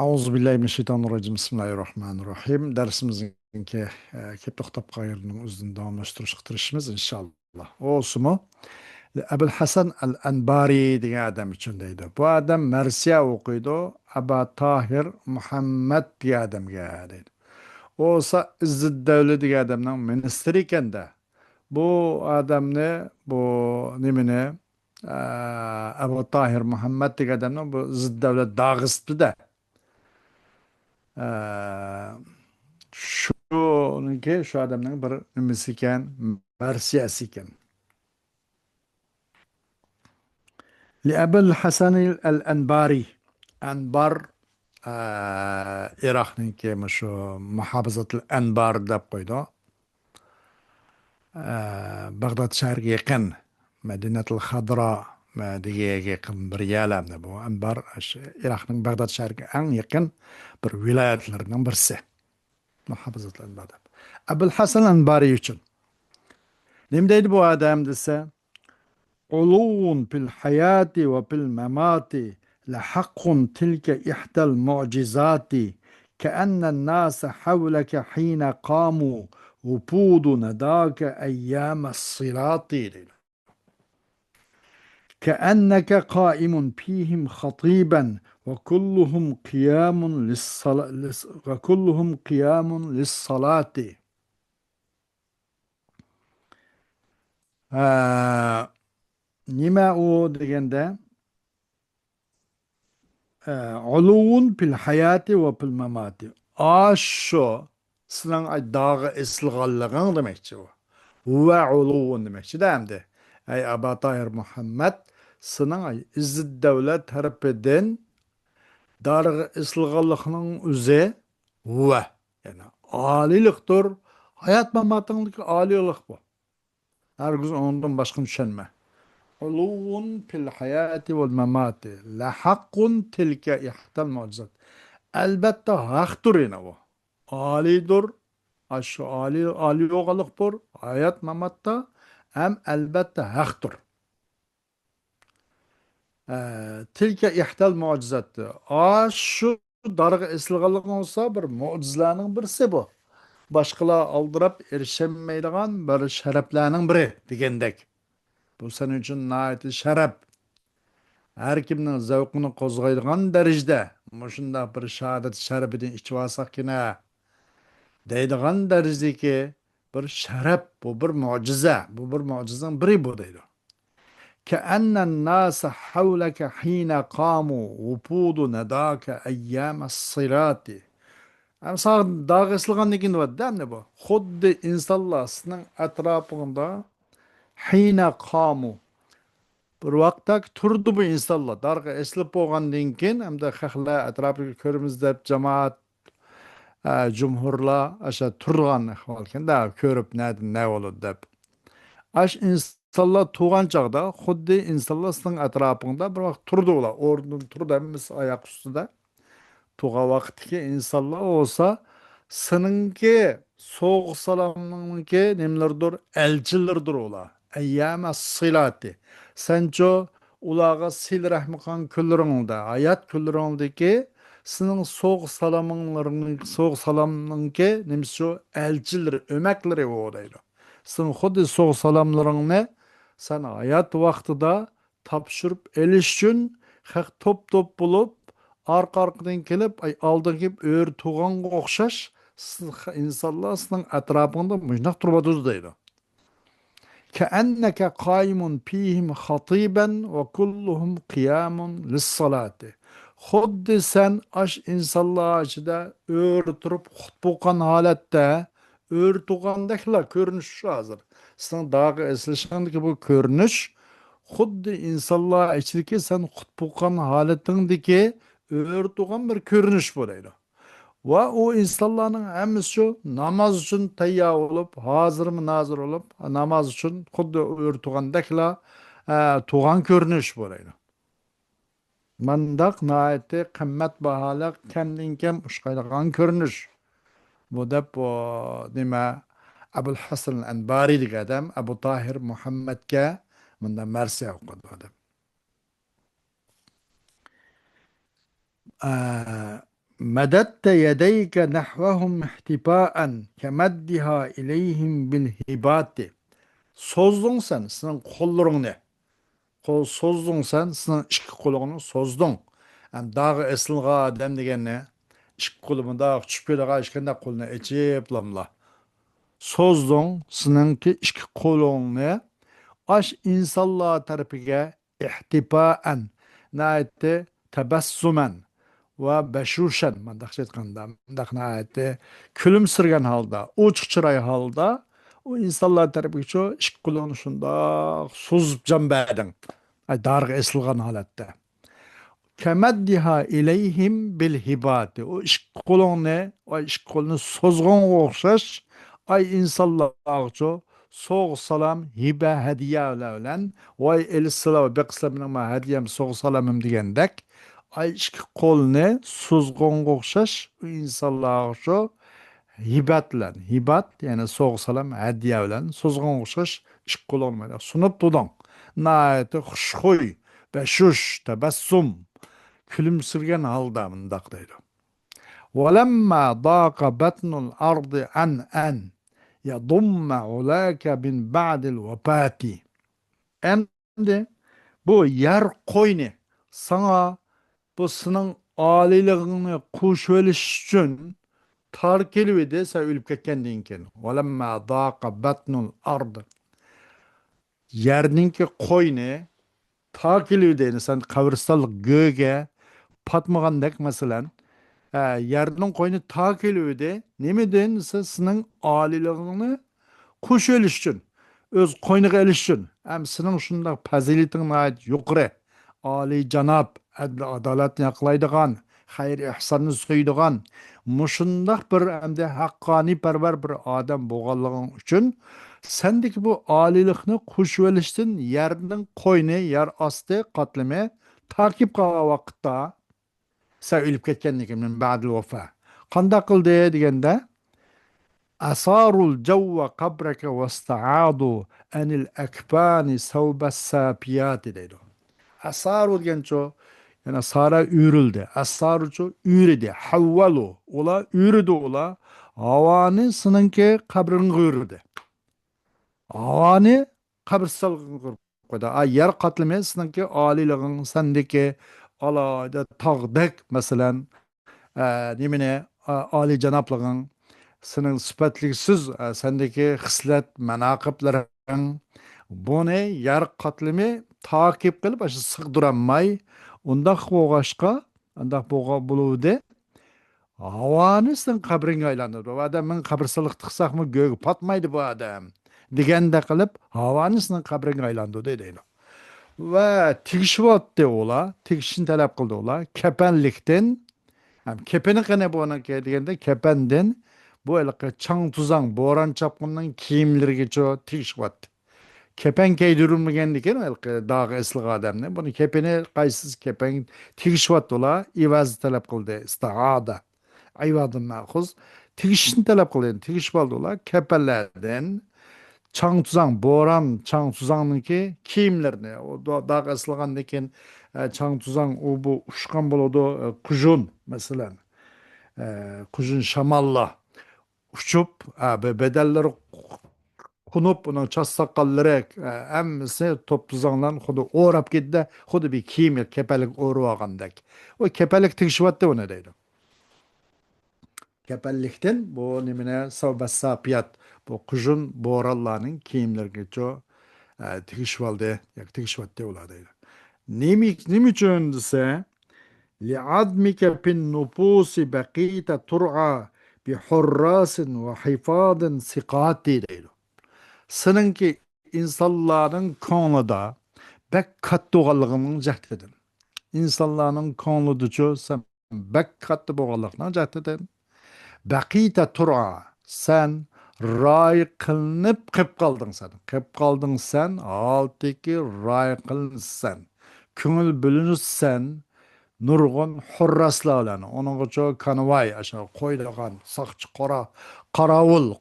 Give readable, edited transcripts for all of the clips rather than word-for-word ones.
Euzubillahimineşşeytanirracim. Bismillahirrahmanirrahim. Dersimizin kep toktap gayrının özünü davamlaştırıştırışımız inşallah. O olsun mu? Ebul Hasan el-Enbari diye adam içindeydi. Bu adam Mersiye okuydu. Aba Tahir Muhammed diye adam geldi. O olsa İzzet Devlet diye adamdan ministeriyken de bu adam ne? Bu nimine Ebu Tahir Muhammed diye adamdan bu İzzet Devlet Dağıstı da şu adamның bir nimesi ekan, marsiyasi ekan. Li Abul Hasan al-Anbari. Anbar Iroqniki shu muhofazatul Anbar deb qo'ydi. Bag'dod shahriga yaqin, Madinatul Xadra degan yaqin bir yalamda bu. Anbar Iroqning Bag'dod shahriga eng yaqin bir viloyatlaridan birisi. Muhofazatul Anbar deb. Abul Hasan al-Anbari uchun nima deydi bu odam desa, علو في الحياة وفي الممات لحق تلك إحدى المعجزات كأن الناس حولك حين قاموا وفود نداك أيام الصراط كأنك قائم فيهم خطيبا وكلهم قيام للصلاة nima u deganda uluvun fil hayati va fil mamati. Aşo sizning dağı esilganliging demakchi u. Va uluvun demakchi da hamda. Ay Aba Tahir Muhammad sening izzat davlat tarafidan dağı esilganliging o'zi va yani alilikdir. Hayat mamatinglik alilik bu. Herkes ondan başka düşünme. علو في الحياة والممات لحق تلك إحدى المعجزات. Elbette haktır yine bu. Alidir, aşağı ali oğalıktır, hayat mamatta hem elbette haktır. Tilke ihdal mucizattı. Şu dargı esilgalık olsa bir mucizelerinin birisi bu. Başkalar aldırıp erişemeydiğin bir şereflerinin biri degendek. Bu senin için nayeti şeref. Her kimning zavqini qo'zg'aydigan darajada mushunda bir shahodat sharafidan ichib olsak yine deydigan darajadagi bir sharaf, bu bir mo'jiza, bu bir mo'jizaning biri bu deydi. Ka'annan nasa hawlaka hina qamu wufudu nadaka ayyam as-sirati. Amsa dağ ısılgan ekin var bu. Xuddi insonlar sizning atrofingda hina qamu bir vaqtda turdi bu insonlar. Darg'a eslib bo'lgandan keyin hamda xalqlar atrofiga ko'rimiz deb jamoat jumhurlar o'sha turgan ahvolkanda ko'rib ne bo'ladi deb. Ash insonlar tug'an chog'da xuddi insonlar sizning atrofingda bir vaqt turdi ular. O'rnidan turdi emas oyoq ustida. Tug'a vaqtiki insonlar olsa seninki so'g' salomninki nimalardir elchilardir ular. Ayyama silati. Senço ulağa sil rahmikan külleringda, hayat külleringdeki senin soğuk salamınınki nimsi elçileri, ömekleri o deydi. Sen xuddi soğuk salamlarını sen hayat vaxtida tapşırıp eliş üçün haq top bulup arqadan kelip aldın kelip ör tuğanğa oxşaş insanlar senin atrafında mujnaq turbadı deydi. كأنك قائم فيهم خطيبا وكلهم قيام للصلاة. Xuddi sen aş insanlar içinde öğretip xutbukan halette öğretugandakla görünüş hazır. Sen dağı eslişandaki bu görünüş xuddi insanlar içindeki sen xutbukan haletindeki öğretugan bir görünüş bulaydı. Ve o insanların hemisi şu namaz için tayya olup, hazır mı nazır olup, namaz için kuddu örtügandakla tuğan görünüş buraydı. Mandak naiti kımmet bahalak kendin kem uşkaylagan görünüş. Bu da bu nime Abul Hasan el-Enbari dik adam, Abu Tahir Muhammed'ke bundan Mersiye okudu adam. مددت يديك نحوهم احتفاء كمدها إليهم بالهبات. Sozdun sen, senin kolların ne? Sozdun sen, senin iki kolunu sozdun. Hem dağı esilga adam degen ne? İki kolumu dağı çüpeli işkende koluna içip lamla. Sozdun, seninki iki kolun ne? Aş insanlığa tarafıge ihtipaen, nâette tebessümen ve beşuşen, mandak şeytkanda, mandak nâette külümsürgen halda, uçuk çıray halda, o insanlığa tarafıge ço işk kulağını şunda suzup cambadın. Ay dargı esilgan halatta. Kemeddiha ileyhim bil hibati. O iş kolunu, o iş kolunu sozgun okşaş. Ay insanlar ağço. Soğuk salam hibe hediye ölen. Vay el sıla ve bekislamın ma hediyem soğuk salamım digendek. Ay iş kolunu sozgun okşaş. İnsanlar ağço. Hibatlan. Hibat yani soğuk salam hediye ölen. Sozgun okşaş. İş kol olmayla. Sunup dudun. Naeti huşhuy. Beşuş. Tebessum. Külümsürgen halda mındak deydi. وَلَمَّا ضَاقَ بَطْنُ الْأَرْضِ عَنْ أَنْ يَضُمَّ عُلَاكَ مِنْ بَعْدِ الْوَفَاتِ. Endi bu yer koyni sana bu sının aliliğini kuş ölüş için tar kelibide sen ölüp ketken deyinken. وَلَمَّا ضَاقَ بَطْنُ الْأَرْضِ yerninki koyni tar kelibide sen kavırsallık göğe patmagandek mesela. Yerinin koyunu ta kelöde nemeden sının aliliğini kuş ölüşçün. Öz koynuğa ölüşçün. Hem sının şunda faziletin ait yukarı. Ali canap, adli adaletini yaklaydıgan, hayır ihsanını suyduğan, muşundaq bir hem de hakkani perver bir adam boğallığın üçün sendeki bu alilikni kuş ölüştün yerinin koyunu yer astı katlime takip kala vakitta sen ölüp ketkenlik min ba'dil vefa. Kanda kıldı degende asarul cevve kabreke ve ista'adu enil ekbani sevbes sapiyati deydi. Asaru genço yani sara ürüldü. Asaru ço üredi. Havvalu ola üredi ola havani sınınki kabrin üredi. Havani kabrsal koyda. Ay yer katlime sınınki aliligin sendeki ala da tağdek mesela nimine Ali canaplığın senin sıfatliksiz sendeki hislet menakıpların bunu yer katlimi takip kılıp aşı sık duramay ondak boğaşka ondak boğa bulude havanı sen kabrin aylanır bu adamın kabırsalık tıksak mı göğü patmaydı bu adam digende kılıp havanı sen kabrin aylandı dedi ve tikişvat ola tikişin talep kıldı ola kepenlikten hem kepenin kene bu ona degende kependen bu elke çang tuzang boran çapkının kiyimleri geçiyor tişvat. Kepen keydürülmegen diken elke dağı esli adamne. Bunu kepeni kaysız kepen tişvat ola ivaz talep kıldı istiada. Ayvadın nakuz. Tişin talep kıldı. Tişvat ola kepellerden çang tuzang boran çang tuzangın ki kiyimlerini o dağı esli diken çang tuzang o bu uşkan bolodu kujun mesela. Kuzun şamalla uçup bedelleri kunup onun ças sakalları emmisi topuzanlan hudu uğrap gitti hudu bir kiyim kepelik uğruğandak. O kepelik tikşivatte o ne deydi. Kepellikten bu nimine savbas sapiyat bu kuzun borallarının kiyimleri geçiyor tikşivalde yak tikşivatte oladıydı. Nim için ise لعظمك في النفوس بقيت ترعى بحراس وحفاظ ثقات deydi. Seninki insanların konuda bek katı oğallığının cahdedin. İnsanların konuducu sen bek katı oğallığına cahdedin. Baqita tur'a sen ray kılınıp kıp kaldın sen. Kıp kaldın sen altiki ray kılın sen. Köngül bölünüz sen nurgun hurraslarla onun için kanvay aşağı koyduğun sakçı karavul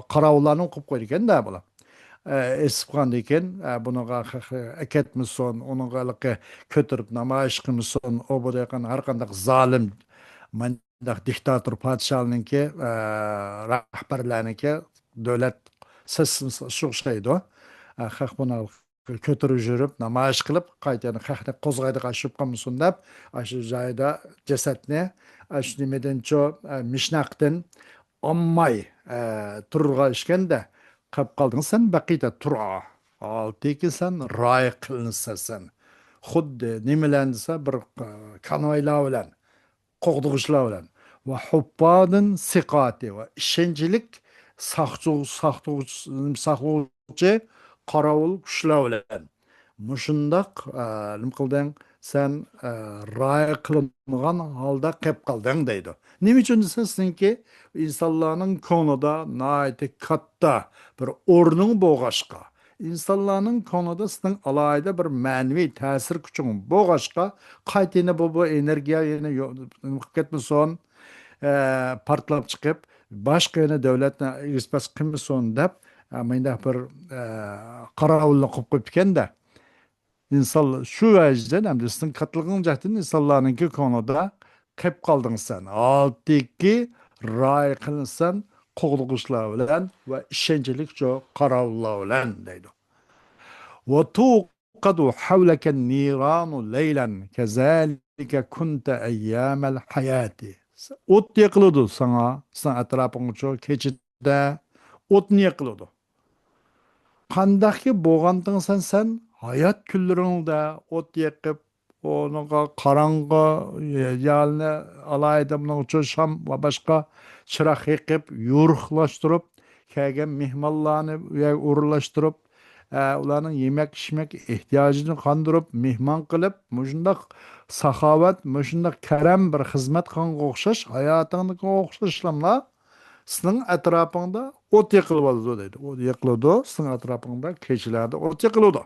karavullarını okup koyduğun da bula. Esipkan diken bunu eketmişsin, onu kötürüp namayiş kılmışsın, o bu dekan her kandak zalim Mandaq diktator podshohlarniki, rahbarlarniki davlat sistemasi shu o'xshaydi. Xalq buni ko'tarib yurib, namoyish qilib, qaytadan xalqni qo'zg'aydigan shubhamsin deb, shu joyda jasadni shu nimadancho mishnaqdan olmay turg'azishganda qolib qolding sen baqiyda tura. Oltiki sen rioya qilinsasan. Xuddi nimalar desa bir konvoylar bilan qo'g'dug'ichlar bilan va hubbodin siqoti va ishonchlik saqlovchi qorovul kuchlar bilan mushundoq nima qilding sen rioya qilinmagan holda qolib qolding deydi. Nima uchun desa senki insonlarning ko'nglida nihoyatda katta bir o'rning bo'lg'ashqa, insonlarning ko'nglida sening alohida bir ma'naviy ta'sir kuching bo'lg'ashqa qaytini bu energiya yana qilib ketmasin, portlab chiqib boshqa yana davlatni ispas qilmasin deb menda bir qorovulni qilib qo'yibganda inson shu vajdan hamda sizning qatlig'ing jihatdan insonlarninki ko'nglida qolib qolding sen. Oltiki rioya qilinsan qo'g'dug'ichlar bilan va ishonchlik qorovullar bilan deydi. وتوقد حولك النيران ليلا كذلك كنت أيام الحياة. Ot yakılıyordu sana, sen etrafınca keçide ot niye yakılıyordu? Kandaki boğandın sen hayat küllerinde ot yakıp onuğa karangı yalını alaydımın uçu şam ve başka çırak yakıp yuruqlaştırıp kelgen mihmallarını uğurlaştırıp ularning yemek içmek ihtiyacını qandırıp mehmon qilib mushundaq saxovat mushundaq karam bir xizmat qilganga o'xshash hayotingga o'xshashlamlar sening atrofingda o't yiqilib oldi deydi. O't yiqiladi, sening atrofingda kechalarda o't yiqiladi.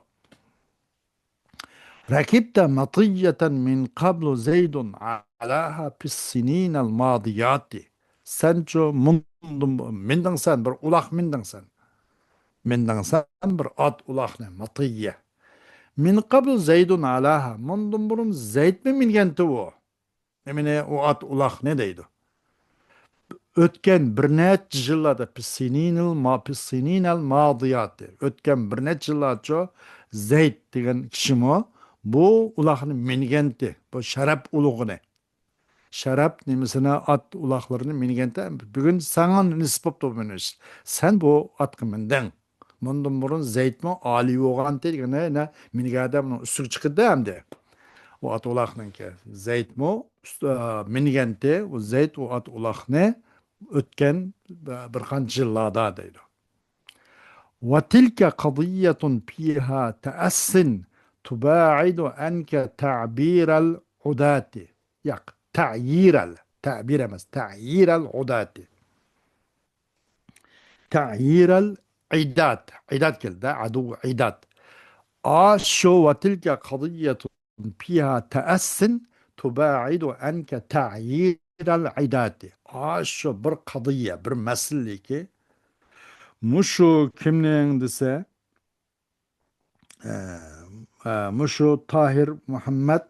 Rakibta matiyatan min qablu zaydun alaha fis sinin al madiyati. Senço minding sen bir uloq minding sen. Minding sen bir at uloqni matiyya. Min qablu zaydun alaha. Mundan burun zayd mi mingenti o? Emine o at uloq ne deydi? Ötken bir neçe yıllarda pissininal madiyati. Ötken bir neçe yıllarda Zeyd degan kişim o. Bu ulaqni mingenti. Bu şarap uluğunu. Şarap nimisine at ulaqlarını mingenti. Bugün sana nisbap doğmuş. Sen bu atkı mindin. Bundan burun Zeyd mi ali oğan dedik. Ne mingada bunu üstü çıkıdı hem de. O at ulaqның ki. Zeyd mi mingenti. O Zeyd o at ulaqni ötken bir qancha yillarda deydi. وَتِلْكَ قَضِيَّةٌ فِيهَا تَأَسٍ تُبَاعِدُ عَنْكَ تَعْبِيرَ الْعُدَاتِ. Yok, ta'bir emas, ta'yir el-udati. Ta'yir el-idat. İdat geldi, adu idat. Şu ve tilke kadiyetun fiha teessin tubaidu anke ta'yir el-idati. Şu bir kadiye, bir mesele ki muşu kimliğin dese muşu Tahir Muhammed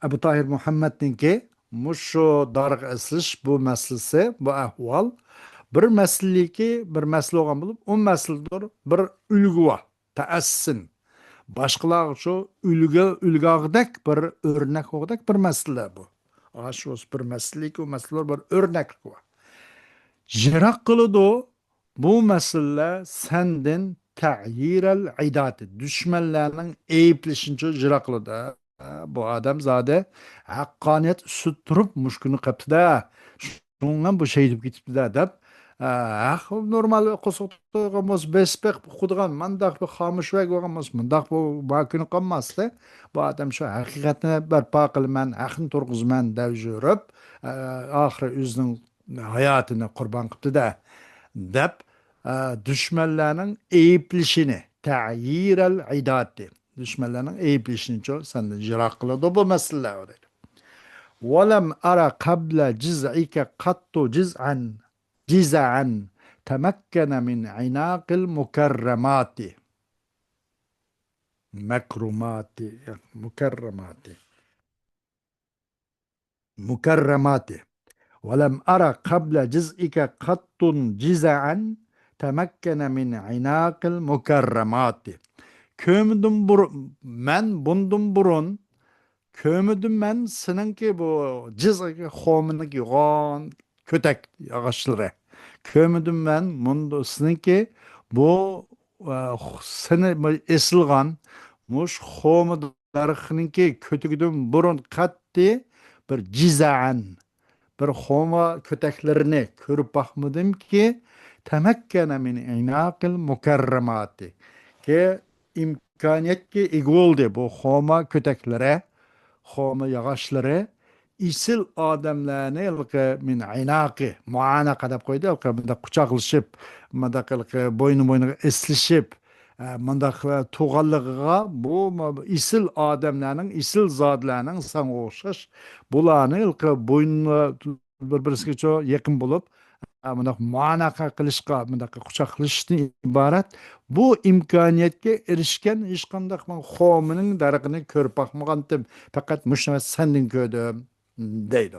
Ebu Tahir Muhammed'in ki muşu darg esliş bu meselesi, bu ahval bir mesele ki bir mesele olan bulup o meseledir bir ülgü var. Teessin. Başkalar şu ülgağıdak bir örnek olarak bir mesele bu. Şu bir mesele ki o mesele bir örnek var. Jirak kılıdı bu mesele senden ta'yirel idati. Düşmanlarının eyipleşince jirak kılıdı. Bu adam zade hakkaniyet süttürüp muşkunu kaptı da. Şundan bu şey deyip gitipti da dep. Normal qo'shiqda besbek xudigan mandaq bir xomushvak bo'lganmiz mundaq bu kuni qolmasdi. Bu odam shu haqiqatni barpo qilaman, haqni turg'izman deb yurib, oxiri o'zining hayotini qurbon qilibdi-da deb dushmanlarning ayblishini ta'yiral idati. Dushmanlarning ayblishini sandan jiroq qiladi bu masalalar. ولم أرى قبل جزعك قط جزعا تمكن من عناق المكرمات مكرمات المكرمات ولم أرى قبل جزئك قط جزعا تمكن من عناق المكرمات. Kömüdün men bundan burun kömüdüm men seninki bu cızgı homini yoğun kötek yağışları. Kömüdüm men bundan seninki bu seni esilgan muş homu darıхнınki kötügüdüm burun katti bir cizaan bir homa köteklerini körüp bakmadım ki temekkene min inakil mukerremati ki imkaniyet ki igoldi bu homa köteklere homa yağışları isil adamlarını ilki min inaki muanaka dep koydu ilki mında kucaklaşıp mında ilki boynu boynu eslişip mında tuğallığa bu isil adamlarının isil zadlarının sana oğuşaş bularni ilki boynuna bir-birisiga çok yakın bulup mındaq muanaka qilishga mındaq quchoqlashishdan iborat bu imkoniyatga erishgan hech qanday homining daragini ko'rib boqmagandim faqat mushuni sendin ko'rdim deydi.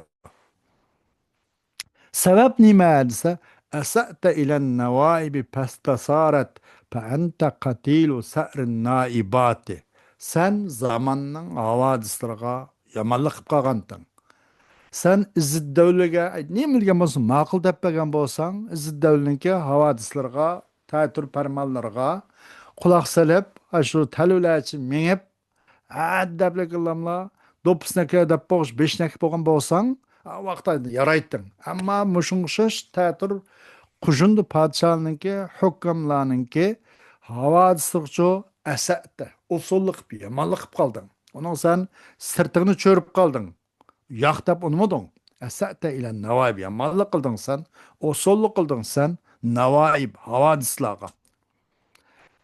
Sebep nima desa asata ilan navaibi pastasarat fa anta qatilu sa'rin naibati. Sen zamanның havadislarga yomonlik qilib qolganding. Sen İzzet Dövle'ge ne bilgen bolsun maqul dep bergen bolsan İzzet Dövle'ninki havadislarga, ta'tir parmanlarga kulak salep, aşu talulachi mengep, dep kılamla, dopusnaka dep boğuş, beşnek bolgan bolsan, vaqta yaraytdın. Amma muşunşuş ta'tir kujundu padişahınınki, hükümlarınınki havadislikço asatda, usullık bir yamanlık qilib qaldın. Onun sen sırtını çörüp kaldın. Yaqtab unumudun. Esate ile navaib ya mallı kıldın sen, o sollu kıldın sen, navaib, havadislaga.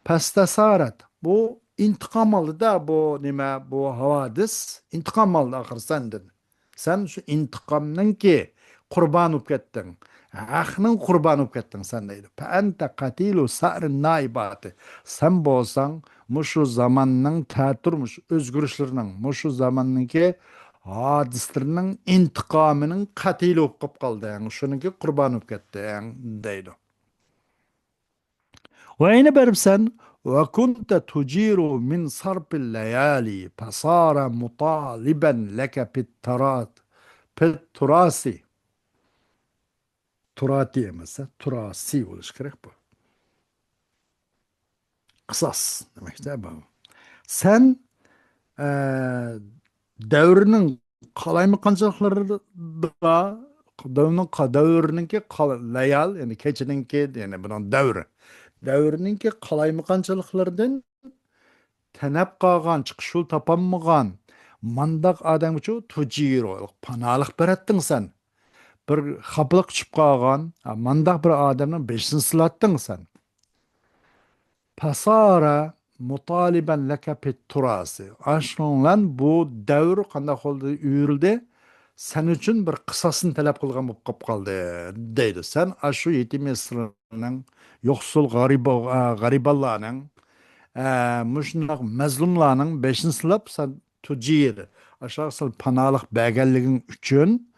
Pestasaret, bu intikam aldı da bu nime bu havadis, intikam aldı ahir sendin. Sen şu intikamın ki kurban olup kettin. Ahının kurban olup kettin sen deydi. Fe ente katilu sa'rin naibatı. Sen bolsan, muşu zamanның taturmuş, özgürüşlerinin, muşu zamanның ki hadislerinin intikamının katili olup kap kaldı. Yani şununki kurban olup ketti. Yani deydi. وأين بربسن وكنت تجير من صرب الليالي فصار مطالبا لك بالتراث تراتي مثلا turasi oluş gerek bu. Kısas demek de bu. Sen eee devrinin kalaymakançılıkları da devrinin layal yani keçininki yani bunun devri. Devrinin kalaymakançılıklardan tenep qalğan, çıkış yol tapanmagan, mandaq adam üçün tuciro, panalık berettin sen. Bir xapılık çıp qalğan, mandaq bir adamın beşini sılattın sen. Pasara mutaliben leke pet turası. Aşkınlan bu devr qandaq oldu üyürildi. Sen üçün bir kısasını talep kılgan bu qap kaldı deydi. Sen aşu yetim esirinin, yoksul gariballarının, muşnaq mazlumlarning besini silab san tujir aşağı sal panalık bəgəlligin üçün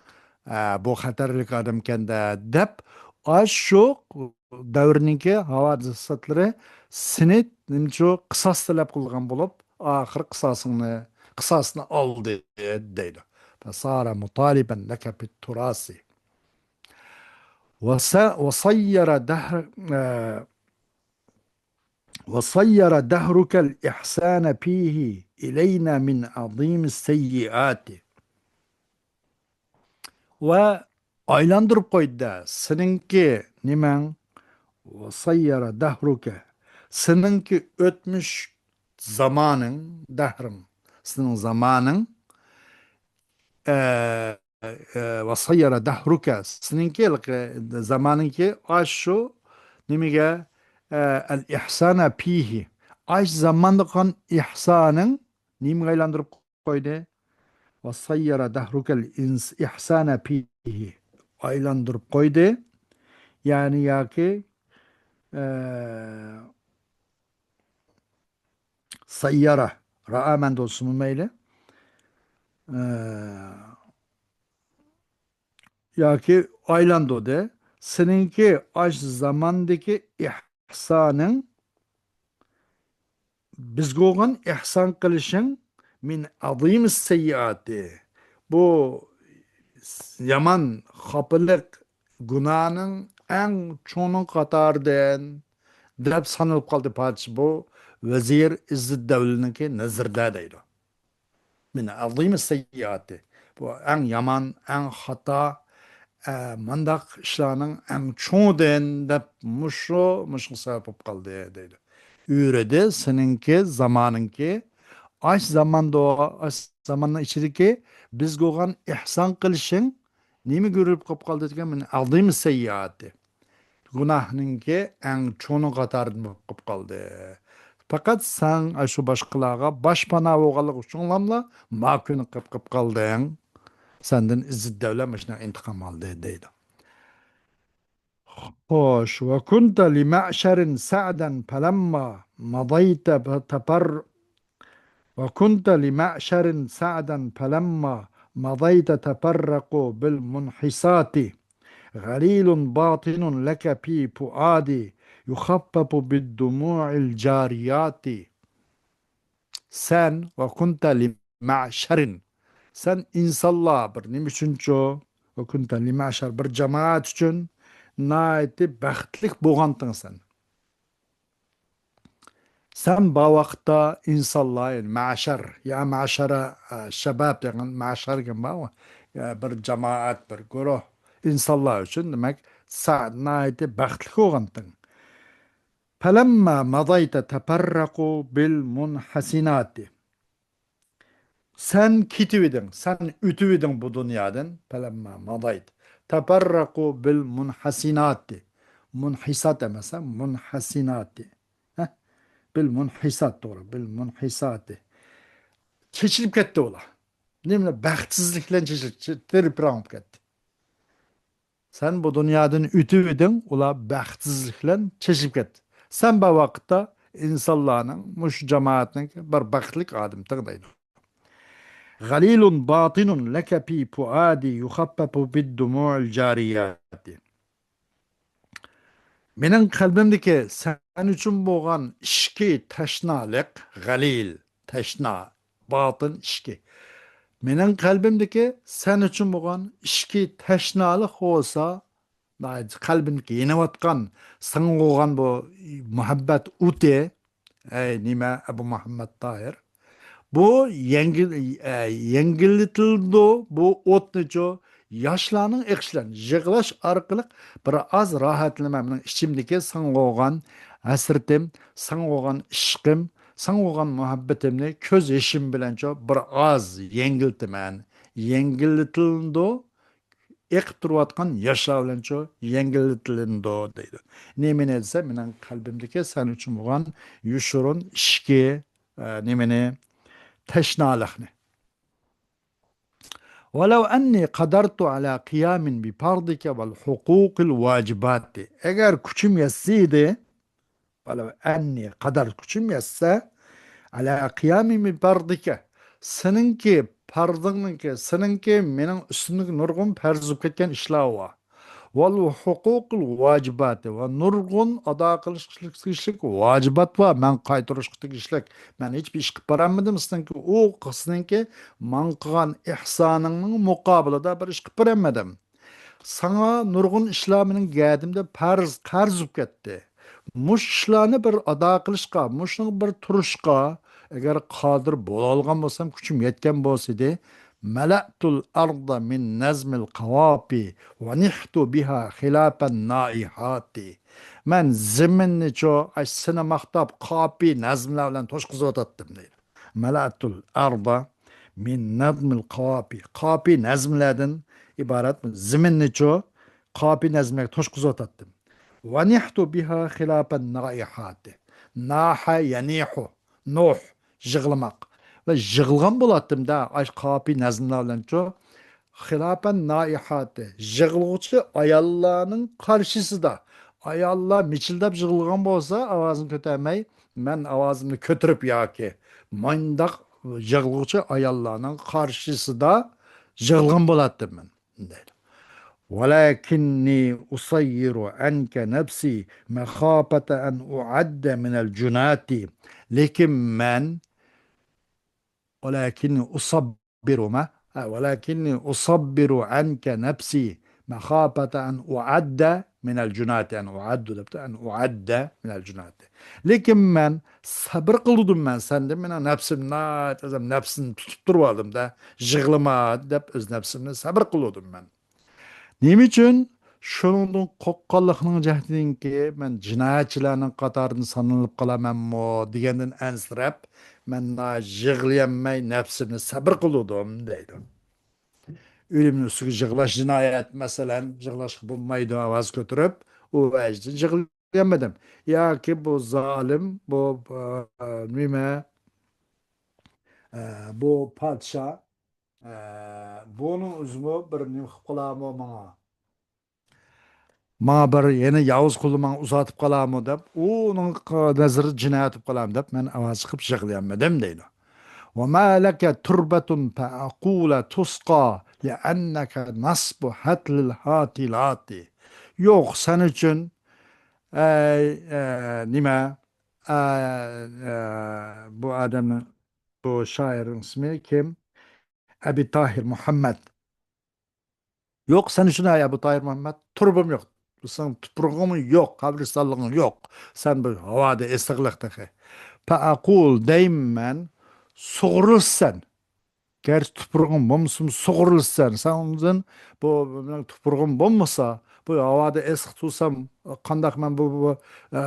bu xatarlik adam kende dep aşu davrninki havadisatları sinit nimço qısas talab qılgan bulup ahir qısasını aldı deydi. Fasara mutaliben leke bit turasi. وصير دهر وصير دهرك الإحسان فيه إلينا من عظيم السيئات ve aylandırıp koydu seninki nimen vasayyara dahruke seninki ötmüş zamanın dahrın senin zamanın vasayyara dahruke seninki zamanınki aşu nimige el ihsana pihi aş zamanlıkan ihsanın nimge aylandırıp koydu vasayyara dahrukel ihsana pihi aylandırıp koydu. Yani ya ki sayyara ra'amen olsun meyle yoki aylandı de. Seninki aş zamandaki ihsanın bizga bo'lgan ihson qilishing min azim sayyiati. Bu yomon xofalik gunohning eng cho'ng qatoridan deb sanalib qoldi podsho bu vazir Izzatdavlniki nazarda deydi. Min azim sayyiati. Bu eng yomon, eng xato, mandaq ishlarning eng cho'ngdan deb mushu sabab bo'lib qoldi deydi. Üredi seninki zamanınki aş zamanda aş zamanın içindeki biz goğan ihsan kılışın nemi görülüp kop kaldı degan men aldığım seyyati. Günahınki en çoğunu katarın kop kaldı. Fakat sen şu başkalarga başpana boğalık üçün lamla makunu kop kaldın. Senden izzet devlet başına intikam aldı deydi. Hoş ve kunta li ma'şerin sa'den felemma madayte وكنت لمعشر سعدا فلما مضيت تفرق بالمنحسات غليل باطن لك في فؤادي يخفف بالدموع الجاريات sen ve kunta li ma'şerin sen insanlar bir nima uchunchu ve kunta li ma'şer bir jamoat uchun naiti baxtlik bo'lganding sen. Sen bu vaqtda insanlar yani maşer ya maşara şebap degan maşer degan var ya bir cemaat bir guruh insanlar için demek sen naiti baxtli bo'lganding. Falamma madayta tafarraqu bil munhasinati. Sen kitividin, sen ütüvidin bu dünyadan. Falamma madayt. Tafarraqu bil munhasinati. Munhisat demesem munhasinati. Bil munhisat doğru. Bil munhisati. Çeçilip ketdi ola. Nemle baxtsizliklen çeçilip terip ketdi. Sen bu dünyadan ütüp edin, ola baxtsizliklen çeçilip ketdi. Sen bu vakitte insanların, muş cemaatinin bir baxtlik adım tığdaydı. Galilun batinun leke fi fuadi yukhaffafu bid dumu'l cariyati. Mening qalbimdagi sen uchun bo'lgan ishki tashnalik, g'alil, tashna, botin ishki. Mening qalbimdagi sen uchun bo'lgan ishki tashnalik bo'lsa, qalbimdagi yenayotgan, sing'ogan bu muhabbat o'ti, nima Abu Muhammad Tahir. Bu yengillitildi bu o'tnicho yoshlarning eqishlarini yig'lash orqali bir oz rohatlama mening ichimdagi sang'ogan hasratim, sang'ogan ishqim, sang'ogan muhabbatimni ko'z yashim bilancho bir oz yengiltiman. Yengillitildi eqib turayotgan yoshlar bilancho yengillitildi deydi. Nemini desa mening qalbimdagi sen uchun bo'lgan yushurun ishki nemini teşnalıkni. ولو أني قدرت على قيام بفرضك والحقوق الواجبات. Eğer küçüm yetseydi, ولو أني قدرت küçüm yetse, على قيام بفرضك. Seninki farzınınki, seninki mening üstümdeki nurgun perzip ketken işler var. Vel hukukul vacibati ve nurgun ada qilishlik vacibat var. Men qaytarishlik ishlik. Men hiçbir ish qilib beramadim. Sizninki o qisninki men qilgan ihsoningning muqobilida bir ish qilib beramadim. Sana nurgun ishlar mening gadimda qarz bo'lib ketdi. Mush ishlarni bir ado qilishga, mushning bir turishga agar qodir bo'la olgan bo'lsam, kuchim yetgan bo'lsa edi, ملأت الأرض من نزم القوافي ونحت بها خلاف النائحات. من زمنni ço aşsına maqtab qapi nazmlar bilan to'shqizib deydi. Malatul arda min nazmil qapi. Qapi nazmlardan iborat ziminni ço qapi nazmlarga to'shqizib. Va nihtu biha xilafan naihat. Naha yanihu. Nuh yig'lamoq. Ve yığılgan bulattım da aş kapi nazmlarlanço hilapen naihati yığılgıçı ayallarının karşısı da ayallar miçildep yığılgan bolsa avazını kötürmey men avazımı kötürüp yaki mandak yığılgıçı ayallarının karşısı da yığılgan bulattım ben deydi. ولكني أصير عنك نفسي مخافة أن أعد من الجنات. لكن من ولكني أصبر ما ولكني أصبر عنك نفسي مخافة أن أعد من الجنات. يعني أن أعد من الجنات. لكن من sabır kıldım ben sende mene nefsimna nefsini tutup durmadım da jığlıma dep öz nefsimni sabır kıldım ben. Nim üçün? Şunun qoqqanlığının cəhdinki mən cinayətçilərin qatarını sanılıb qalamanmı degəndən ənsirəb mən yığılayanmay nəfsimi səbir qılıyordum deydi. Ölümün üstüge yığılaş cinayet məsələn yığılaş bulmaydı avaz götürüp o vəcdi yığılayamadım. Ya ki bu zalim nime bu padşah e, bunun üzümü bir nim qılamı bana. Ma bir yeni Yavuz kuluman uzatıp kalamı dep, onun nazarı cinayet kalam dep, men avaz çıkıp jıglayanmadım deydi. وَمَا لَكَ تُرْبَةٌ فَأَقُولَ تُسْقَى لِأَنَّكَ نَصْبُ هَتْلِ الْهَاتِلَاتِ. Yok sen için nime bu adamın bu şairin ismi kim? Ebi Tahir Muhammed. Yok sen şuna ya bu Tahir Mehmet turbum yok. Sen tuprağın yok, kabristanlığın yok. Sen bu havada esirlikte. Pa akul deymen soğurursan. Gerçi tuprağın bulmuşsun soğurursan. Sen ondan bu tuprağın bulmasa bu havada esik tutsam kandak ben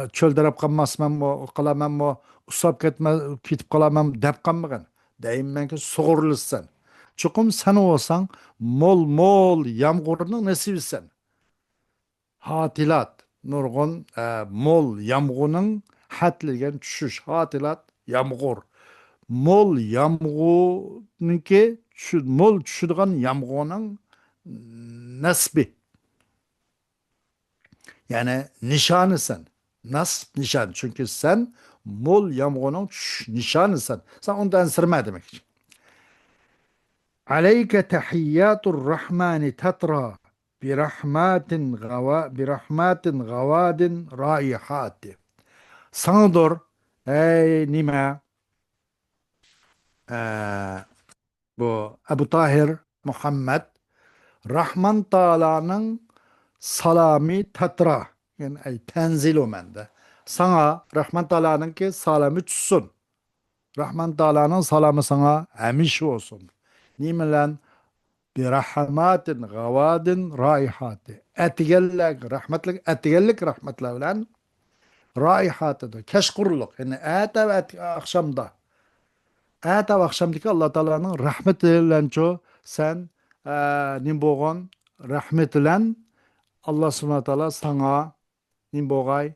çölderep kalmasam bu kalamam bu usap ketme kitip kalamam dep kalmagan. Deymen ki soğurursan. Çukum sen olsan mol mol yağmurunu nesibisen. Hatilat nurgun mol yağmurunun hatligen düşüş. Hatilat yağmur. Mol yağmurunki mol düşüdüğün yağmurunun nasbi. Yani nişanı. Nasb nişan. Çünkü sen mol yağmurunun nişanı. Sen ondan sırma demek için. عليك تحيات الرحمن تترى برحمات غواد رائحات. Sanadır ey nime bu Ebu Tahir Muhammed Rahman Taala'nın salami tatra yani ey tenzil o mende. Sana Rahman Taala'nın ki salamı tutsun. Rahman Taala'nın salamı sana emiş olsun. Nimelen bir rahmatin gavadin raihati. Etigellek, rahmetlik, etigellek rahmetle bilen raihatıdır. Keşkurluk. Yani ete ve akşamda. Ete ve akşamdaki Allah Teala'nın rahmetiyle ço sen nimboğun rahmetiyle Allah Subhanahu Teala sana nimbogay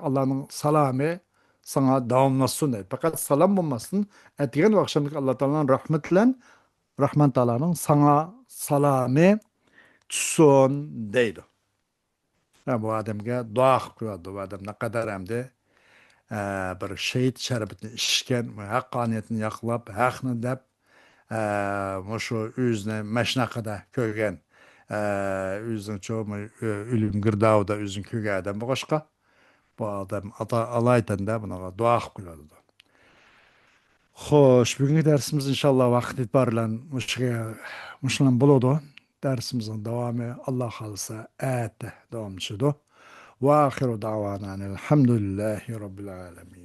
Allah'ın salamı sana davamlasın der. Fakat salam olmasın. Etigen ve akşamdaki Allah Teala'nın rahmetiyle Rahman Teala'nın sana salamı tutsun deydi. Ha, bu adamga dua qilib bu adam ne kadar hem de bir şehit şerbetini içken, haqqaniyetini yaqlab, haqni deb şu özüne meşnaqada köygen, özünün çoğumu ölüm girdavda özün köygen adam boşqa. Bu adam alaytan da buna dua qiladi. Xo'sh, bugungi darsimiz inshaalloh vaqt bilan mushlan bo'ladi. Darsimizning davomi Alloh xolisa atda davom etadi. Va axiru da'vana alhamdulillahi robbil alamin.